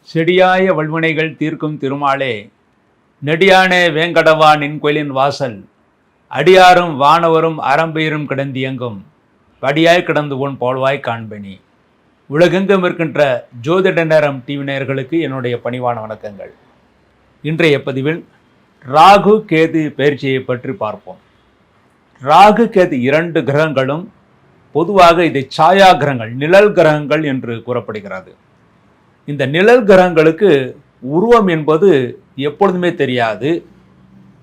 செடியாய வல்வினைகள் தீர்க்கும் திருமாலே, நெடியானே வேங்கடவா நின் கோயிலின் வாசல், அடியாரும் வானவரும் அறம்பெயரும் கிடந்தியங்கும் படியாய் கிடந்து உன் போல்வாய் காண்பனி. உலகெங்கும் இருக்கின்ற ஜோதிட நேரம் டிவி நேயர்களுக்கு என்னுடைய பணிவான வணக்கங்கள். இன்றைய பதிவில் ராகு கேது பயிற்சியை பற்றி பார்ப்போம். ராகு கேது இரண்டு கிரகங்களும் பொதுவாக இதை சாயா கிரகங்கள், நிழல் கிரகங்கள் என்று கூறப்படுகிறது. இந்த நிழல் கிரகங்களுக்கு உருவம் என்பது எப்பொழுதுமே தெரியாது.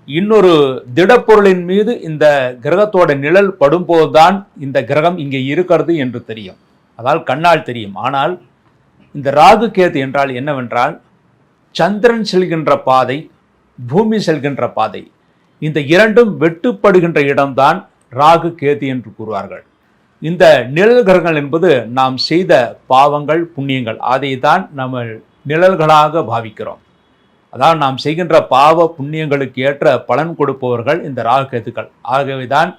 இன்னொரு திடப்பொருளின் மீது இந்த கிரகத்தோட நிழல் படும்போதுதான் இந்த கிரகம் இங்கே இருக்கிறது என்று தெரியும், அதால் கண்ணால் தெரியும். ஆனால் இந்த ராகு கேது என்றால் என்னவென்றால், சந்திரன் செல்கின்ற பாதை, பூமி செல்கின்ற பாதை, இந்த இரண்டும் வெட்டுப்படுகின்ற இடம்தான் ராகு கேது என்று கூறுவார்கள். இந்த நிழல் கிரகங்கள் என்பது நாம் செய்த பாவங்கள் புண்ணியங்கள், அதை தான் நம்ம நிழல்களாக பாவிக்கிறோம். அதாவது நாம் செய்கின்ற பாவ புண்ணியங்களுக்கு ஏற்ற பலன் கொடுப்பவர்கள் இந்த ராகு கேதுக்கள். ஆகவேதான்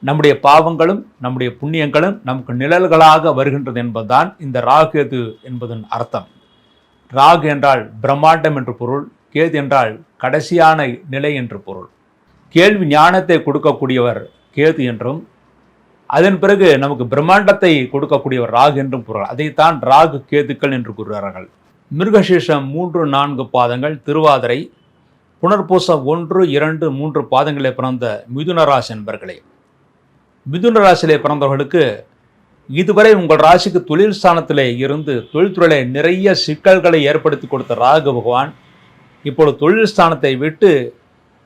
நம்முடைய பாவங்களும் நம்முடைய புண்ணியங்களும் நமக்கு நிழல்களாக வருகின்றது என்பதுதான் இந்த ராகு கேது என்பதன் அர்த்தம். ராகு என்றால் பிரம்மாண்டம் என்று பொருள், கேது என்றால் கடைசியான நிலை என்று பொருள். கேள்வி ஞானத்தை கொடுக்கக்கூடியவர் கேது என்றும், அதன் பிறகு நமக்கு பிரம்மாண்டத்தை கொடுக்கக்கூடியவர் ராகு என்றும் கூறுவார். அதைத்தான் ராகு கேதுக்கள் என்று கூறுகிறார்கள். மிருகசீஷம் 3-4 பாதங்கள், திருவாதிரை, புனர்பூசம் 1, 2, 3 பாதங்களே பிறந்த மிதுன ராசி என்பர்களே, மிதுன ராசியிலே பிறந்தவர்களுக்கு இதுவரை உங்கள் ராசிக்கு தொழில் ஸ்தானத்திலே இருந்து தொழில்துறையிலே நிறைய சிக்கல்களை ஏற்படுத்தி கொடுத்த ராகு பகவான் இப்பொழுது தொழில் ஸ்தானத்தை விட்டு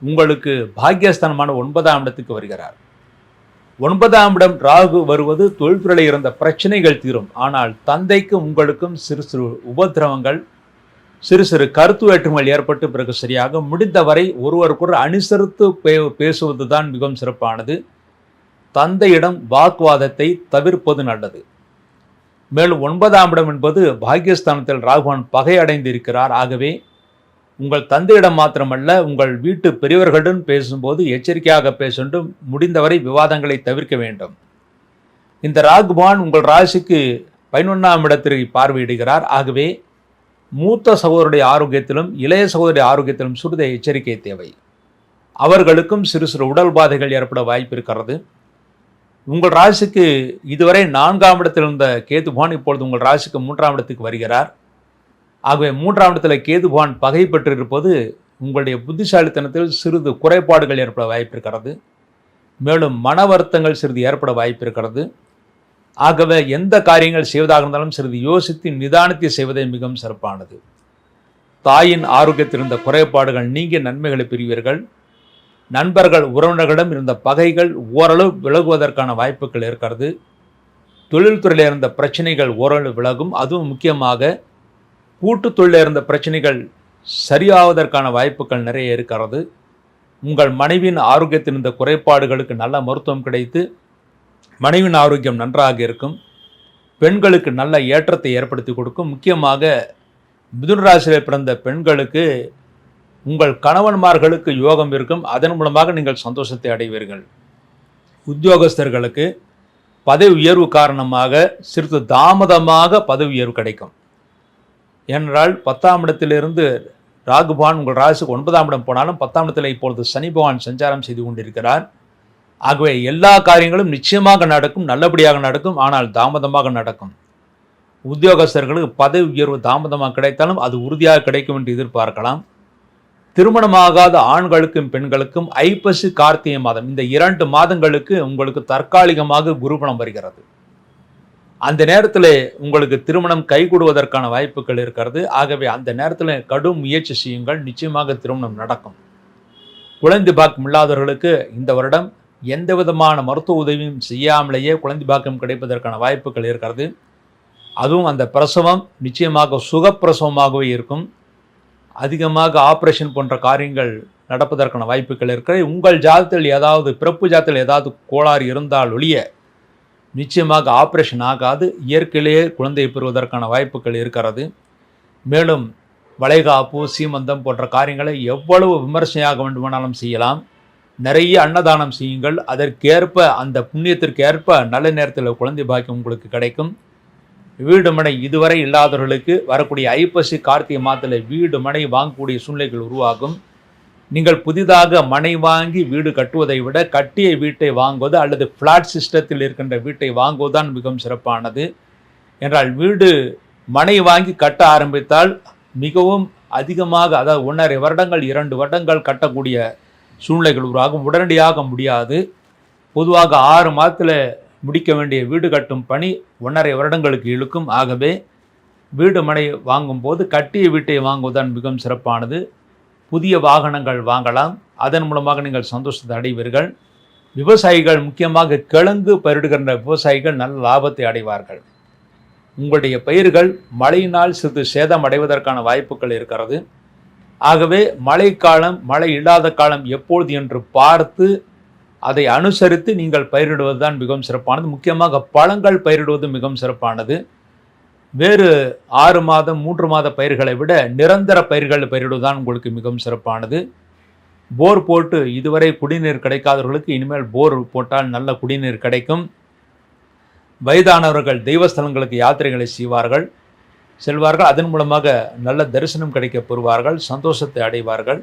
உங்களுக்கு பாக்கியஸ்தானமான 9ஆம் இடத்துக்கு வருகிறார். 9ஆம் இடம் ராகு வருவது தொழில்துறையில் இருந்த பிரச்சனைகள் தீரும். ஆனால் தந்தைக்கும் உங்களுக்கும் சிறு சிறு உபதிரவங்கள், சிறு சிறு கருத்து வேற்றுமைகள் ஏற்பட்டு பிறகு சரியாக முடிந்தவரை ஒருவருக்கொரு அனுசரித்து பேசுவது தான் மிகவும் சிறப்பானது. தந்தையிடம் வாக்குவாதத்தை தவிர்ப்பது நல்லது. மேலும் 9ஆம் இடம் என்பது பாக்கியஸ்தானத்தில் ராகுவான் பகை அடைந்து இருக்கிறார். ஆகவே உங்கள் தந்தையிடம் மாத்திரமல்ல, உங்கள் வீட்டு பெரியவர்களுடன் பேசும்போது எச்சரிக்கையாக பேசவேண்டும். முடிந்தவரை விவாதங்களை தவிர்க்க வேண்டும். இந்த ராகுவான் உங்கள் ராசிக்கு 11ஆம் இடத்திற்கு பார்வையிடுகிறார். ஆகவே மூத்த சகோதரருடைய ஆரோக்கியத்திலும் இளைய சகோதரிய ஆரோக்கியத்திலும் சிறிது எச்சரிக்கை தேவை. அவர்களுக்கும் சிறு சிறு உடல் பாதைகள் ஏற்பட வாய்ப்பு இருக்கிறது. உங்கள் ராசிக்கு இதுவரை 4ஆம் இடத்தில் இருந்த கேது பகவான் இப்பொழுது உங்கள் ராசிக்கு 3ஆம் இடத்துக்கு வருகிறார். ஆகவே 3ஆம் இடத்தில் கேது பகவான் பகை பெற்றிருப்பது உங்களுடைய புத்திசாலித்தனத்தில் சிறிது குறைபாடுகள் ஏற்பட வாய்ப்பு இருக்கிறது. மேலும் மன வருத்தங்கள் சிறிது ஏற்பட வாய்ப்பு இருக்கிறது. ஆகவே எந்த காரியங்கள் செய்வதாக இருந்தாலும் சிறிது யோசித்து நிதானத்தை செய்வதே மிகவும் சிறப்பானது. தாயின் ஆரோக்கியத்தில் இருந்த குறைபாடுகள் நீங்கி நன்மைகளை பெறுவீர்கள். நண்பர்கள் உறவினர்களிடம் இருந்த பகைகள் ஓரளவு விலகுவதற்கான வாய்ப்புகள் இருக்கிறது. தொழில்துறையில் இருந்த பிரச்சனைகள் ஓரளவு விலகும். அதுவும் முக்கியமாக கூட்டுத் தொழிலில் இருந்த பிரச்சனைகள் சரியாவதற்கான வாய்ப்புகள் நிறைய இருக்கிறது. உங்கள் மனைவியின் ஆரோக்கியத்தில் இருந்த குறைபாடுகளுக்கு நல்ல மருத்துவம் கிடைத்து மனைவியின் ஆரோக்கியம் நன்றாக இருக்கும். பெண்களுக்கு நல்ல ஏற்றத்தை ஏற்படுத்தி கொடுக்கும். முக்கியமாக மிதுன ராசியில் பிறந்த பெண்களுக்கு உங்கள் கணவன்மார்களுக்கு யோகம் இருக்கும். அதன் மூலமாக நீங்கள் சந்தோஷத்தை அடைவீர்கள். உத்தியோகஸ்தர்களுக்கு பதவி உயர்வு காரணமாக சிறிது தாமதமாக பதவி உயர்வு கிடைக்கும். ஏனென்றால் 10ஆம் இடத்திலிருந்து ராகுபான் உங்கள் ராசிக்கு 9ஆம் இடம் போனாலும் 10ஆம் இடத்தில் இப்பொழுது சனி பகவான் சஞ்சாரம் செய்து கொண்டிருக்கிறார். ஆகவே எல்லா காரியங்களும் நிச்சயமாக நடக்கும், நல்லபடியாக நடக்கும். ஆனால் தாமதமாக நடக்கும். உத்தியோகஸ்தர்களுக்கு பதவி உயர்வு தாமதமாக கிடைத்தாலும் அது உறுதியாக கிடைக்கும் என்று எதிர்பார்க்கலாம். திருமணமாகாத ஆண்களுக்கும் பெண்களுக்கும் ஐப்பசி கார்த்திகை மாதம், இந்த 2 மாதங்களுக்கு உங்களுக்கு தற்காலிகமாக குருபலம் வருகிறது. அந்த நேரத்தில் உங்களுக்கு திருமணம் கைகூடுவதற்கான வாய்ப்புகள் இருக்கிறது. ஆகவே அந்த நேரத்தில் கடும் முயற்சி செய்யுங்கள், நிச்சயமாக திருமணம் நடக்கும். குழந்தை பாக்கியம் இல்லாதவர்களுக்கு இந்த வருடம் எந்த விதமான மருத்துவ உதவியும் செய்யாமலேயே குழந்தை பாக்கியம் கிடைப்பதற்கான வாய்ப்புகள் இருக்கிறது. அதுவும் அந்த பிரசவம் நிச்சயமாக சுகப்பிரசவமாகவே இருக்கும். அதிகமாக ஆப்ரேஷன் போன்ற காரியங்கள் நடப்பதற்கான வாய்ப்புகள் இருக்கிறது. உங்கள் ஜாதத்தில் ஏதாவது பிறப்பு ஜாதத்தில் ஏதாவது கோளாறு இருந்தால் ஒழிய நிச்சயமாக ஆப்ரேஷன் ஆகாது. இயற்கையிலேயே குழந்தையை பெறுவதற்கான வாய்ப்புகள் இருக்கிறது. மேலும் வளைகாப்பு, சீமந்தம் போன்ற காரியங்களை எவ்வளவு விமர்சனையாக வேண்டுமானாலும் செய்யலாம். நிறைய அன்னதானம் செய்யுங்கள். அதற்கேற்ப அந்த புண்ணியத்திற்கு ஏற்ப நல்ல நேரத்தில் குழந்தை பாக்கியம் உங்களுக்கு கிடைக்கும். வீடு மனை இதுவரை இல்லாதவர்களுக்கு வரக்கூடிய ஐப்பசி கார்த்திகை மாதத்தில் வீடு மனை வாங்கக்கூடிய சூழ்நிலைகள் உருவாகும். நீங்கள் புதிதாக மனை வாங்கி வீடு கட்டுவதை விட கட்டிய வீட்டை வாங்குவது அல்லது ஃப்ளாட் சிஸ்டத்தில் இருக்கின்ற வீட்டை வாங்குவதுதான் மிகவும் சிறப்பானது. என்றால் வீடு மனை வாங்கி கட்ட ஆரம்பித்தால் மிகவும் அதிகமாக, அதாவது 1.5 வருடங்கள் 2 வருடங்கள் கட்டக்கூடிய சூழ்நிலைகள் உருவாகும். உடனடியாக முடியாது. பொதுவாக 6 மாதத்தில் முடிக்க வேண்டிய வீடு கட்டும் பணி 1.5 வருடங்களுக்கு இழுக்கும். ஆகவே வீடு மனை வாங்கும்போது கட்டிய வீட்டை வாங்குவதுதான் மிகவும் சிறப்பானது. புதிய வாகனங்கள் வாங்கலாம். அதன் மூலமாக நீங்கள் சந்தோஷத்தை அடைவீர்கள். விவசாயிகள், முக்கியமாக கிழங்கு பயிரிடுகின்ற விவசாயிகள் நல்ல லாபத்தை அடைவார்கள். உங்களுடைய பயிர்கள் மழையினால் சிறிது சேதம் அடைவதற்கான வாய்ப்புகள் இருக்கிறது. ஆகவே மழைக்காலம், மழை இல்லாத காலம் எப்பொழுது என்று பார்த்து அதை அனுசரித்து நீங்கள் பயிரிடுவது தான் மிகவும் சிறப்பானது. முக்கியமாக பழங்கள் பயிரிடுவது மிகவும் சிறப்பானது. வேறு 6 மாதம் 3 மாத பயிர்களை விட நிரந்தர பயிர்கள் பயிரிடுவதுதான் உங்களுக்கு மிகவும் சிறப்பானது. போர் போட்டு இதுவரை குடிநீர் கிடைக்காதவர்களுக்கு இனிமேல் போர் போட்டால் நல்ல குடிநீர் கிடைக்கும். வயதானவர்கள் தெய்வஸ்தலங்களுக்கு யாத்திரைகளை செல்வார்கள். அதன் மூலமாக நல்ல தரிசனம் கிடைக்க பெறுவார்கள், சந்தோஷத்தை அடைவார்கள்.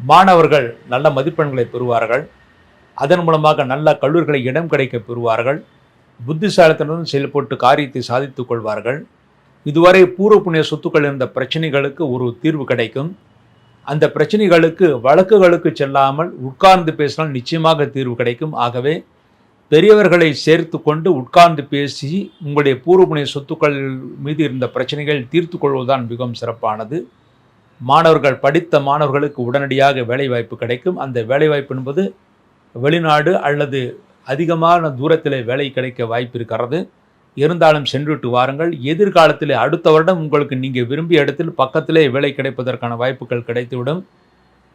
மாணவர்கள் நல்ல மதிப்பெண்களை பெறுவார்கள். அதன் மூலமாக நல்ல கல்லூரிகளை இடம் கிடைக்க பெறுவார்கள். புத்திசாலித்தனுடன் செயல்பட்டு காரியத்தை சாதித்துக் கொள்வார்கள். இதுவரை பூர்வ புண்ணிய சொத்துக்கள் இருந்த பிரச்சனைகளுக்கு ஒரு தீர்வு கிடைக்கும். அந்த பிரச்சனைகளுக்கு வழக்குகளுக்கு செல்லாமல் உட்கார்ந்து பேசினால் நிச்சயமாக தீர்வு கிடைக்கும். ஆகவே பெரியவர்களை சேர்த்து கொண்டு உட்கார்ந்து பேசி உங்களுடைய பூர்வ புண்ணிய சொத்துக்கள் மீது இருந்த பிரச்சனைகள் தீர்த்து கொள்வதுதான் மிகவும் சிறப்பானது. மாணவர்கள், படித்த மாணவர்களுக்கு உடனடியாக வேலைவாய்ப்பு கிடைக்கும். அந்த வேலைவாய்ப்பு என்பது வெளிநாடு அல்லது அதிகமான தூரத்தில் வேலை கிடைக்க வாய்ப்பு இருக்கிறது. இருந்தாலும் சென்றுவிட்டு வாருங்கள். எதிர்காலத்தில் அடுத்த வருடம் உங்களுக்கு நீங்கள் விரும்பிய இடத்தில் பக்கத்திலே வேலை கிடைப்பதற்கான வாய்ப்புகள் கிடைத்துவிடும்.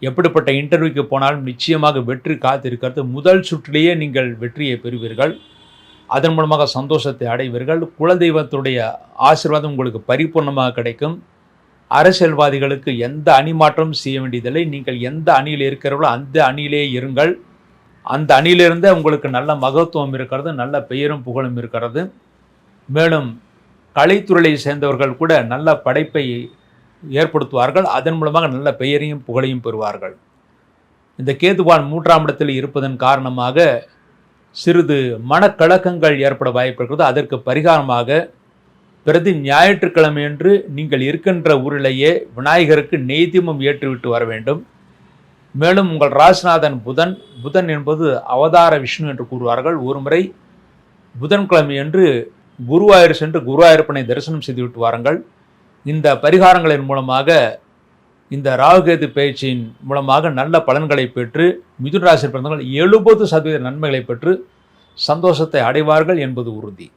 எப்படிப்பட்ட இன்டர்வியூக்கு போனாலும் நிச்சயமாக வெற்றி காத்திருக்கிறது. முதல் சுற்றிலேயே நீங்கள் வெற்றியை பெறுவீர்கள். அதன் மூலமாக சந்தோஷத்தை அடைவீர்கள். குலதெய்வத்துடைய ஆசீர்வாதம் உங்களுக்கு பரிபூர்ணமாக கிடைக்கும். அரசியல்வாதிகளுக்கு எந்த அணி மாற்றமும் செய்ய வேண்டியதில்லை. நீங்கள் எந்த அணியில் இருக்கிறீர்களோ அந்த அணியிலே இருங்கள். அந்த அணியிலிருந்தே உங்களுக்கு நல்ல மகத்துவம் இருக்கிறது, நல்ல பெயரும் புகழும் இருக்கிறது. மேலும் கலைத்துறையை சேர்ந்தவர்கள் கூட நல்ல படைப்பை ஏற்படுத்துவார்கள். அதன் மூலமாக நல்ல பெயரையும் புகழையும் பெறுவார்கள். இந்த கேதுவான் 3ஆம் இடத்தில் இருப்பதன் காரணமாக சிறிது மனக்கலக்கங்கள் ஏற்பட வாய்ப்பு இருக்கிறது. அதற்கு பரிகாரமாக பிரதி ஞாயிற்றுக்கிழமையன்று நீங்கள் இருக்கின்ற ஊரிலேயே விநாயகருக்கு நெய்தீபம் ஏற்றிவிட்டு வர வேண்டும். மேலும் உங்கள் ராசிநாதன் புதன் என்பது அவதார விஷ்ணு என்று கூறுவார்கள். ஒருமுறை புதன்கிழமை என்று குருவாயூர் சென்று குருவாயூரப்பனை தரிசனம் செய்துவிட்டு வாருங்கள். இந்த பரிகாரங்களின் மூலமாக, இந்த ராகுகேது பயிற்சியின் மூலமாக நல்ல பலன்களை பெற்று மிதுன ராசி பிறந்தவர்கள் 70% நன்மைகளை பெற்று சந்தோஷத்தை அடைவார்கள் என்பது உறுதி.